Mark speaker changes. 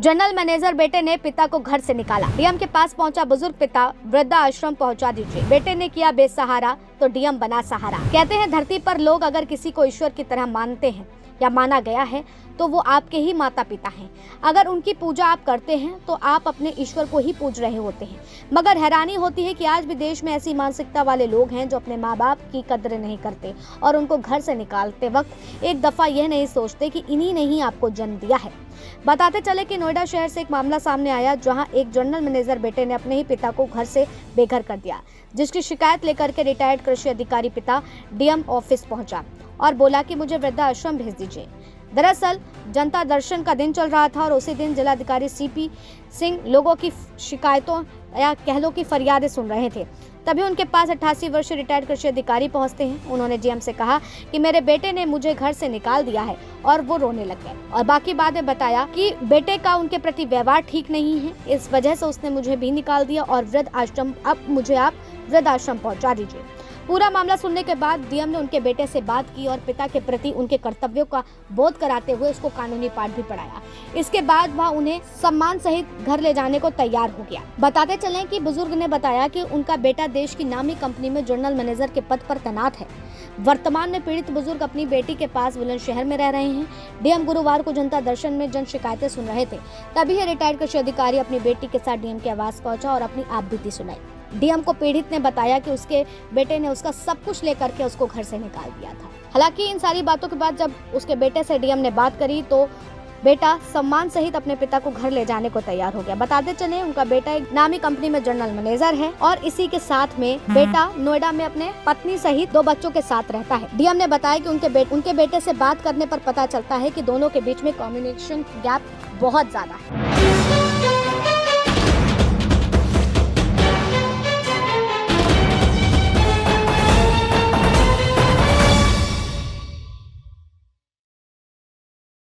Speaker 1: General manager बेटे ने पिता को घर से निकाला। डीएम के पास पहुंचा बुजुर्ग पिता, वृद्धा आश्रम पहुंचा दीजिए। बेटे ने किया बेसहारा तो डीएम बना सहारा। कहते हैं धरती पर लोग अगर किसी को ईश्वर की तरह मानते हैं या माना गया है तो वो आपके ही माता पिता हैं। अगर उनकी पूजा आप करते हैं तो आप अपने ईश्वर को ही पूज रहे होते हैं। मगर हैरानी होती है कि आज भी देश में ऐसी मानसिकता वाले लोग हैं जो अपने माँ बाप की कदर नहीं करते और उनको घर से निकालते वक्त एक दफा यह नहीं सोचते कि इन्हीं ने ही आपको जन्म दिया है। बताते चले कि नोएडा शहर से एक मामला सामने आया जहां एक जनरल मैनेजर बेटे ने अपने ही पिता को घर से बेघर कर दिया, जिसकी शिकायत लेकर के रिटायर्ड कृषि अधिकारी पिता डीएम ऑफिस पहुंचा और बोला कि मुझे वृद्धाश्रम भेज दीजिए। दरअसल जनता दर्शन का दिन चल रहा था और उसी दिन जिलाधिकारी सीपी सिंह लोगों की शिकायतों या कह लो की फरियादें सुन रहे थे। तभी उनके पास 88 वर्षीय रिटायर्ड कृषि अधिकारी पहुंचते हैं। उन्होंने डीएम से कहा कि मेरे बेटे ने मुझे घर से निकाल दिया है और वो रोने लग गए और बाकी बातें बताया कि बेटे का उनके प्रति व्यवहार ठीक नहीं है, इस वजह से उसने मुझे भी निकाल दिया और वृद्ध आश्रम अब मुझे आप वृद्ध आश्रम पहुंचा दीजिए। पूरा मामला सुनने के बाद डीएम ने उनके बेटे से बात की और पिता के प्रति उनके कर्तव्यों का बोध कराते हुए उसको कानूनी पाठ भी पढ़ाया। इसके बाद वह उन्हें सम्मान सहित घर ले जाने को तैयार हो गया। बताते चलें कि बुजुर्ग ने बताया कि उनका बेटा देश की नामी कंपनी में जनरल मैनेजर के पद पर तैनात है। वर्तमान में पीड़ित बुजुर्ग अपनी बेटी के पास बुलंदशहर में रह रहे हैं। डीएम गुरुवार को जनता दर्शन में जन शिकायतें सुन रहे थे, तभी रिटायर्ड कृषि अधिकारी अपनी बेटी के साथ डीएम के आवास पहुंचा और अपनी आप बीती सुनाई। डीएम को पीड़ित ने बताया कि उसके बेटे ने उसका सब कुछ लेकर के उसको घर से निकाल दिया था। हालांकि इन सारी बातों के बाद जब उसके बेटे से डीएम ने बात करी तो बेटा सम्मान सहित अपने पिता को घर ले जाने को तैयार हो गया। बताते चले उनका बेटा एक नामी कंपनी में जनरल मैनेजर है और इसी के साथ में बेटा नोएडा में अपने पत्नी सहित 2 बच्चों के साथ रहता है। डीएम ने बताया कि उनके बेटे से बात करने पर पता चलता है कि दोनों के बीच में कम्युनिकेशन गैप बहुत ज्यादा है।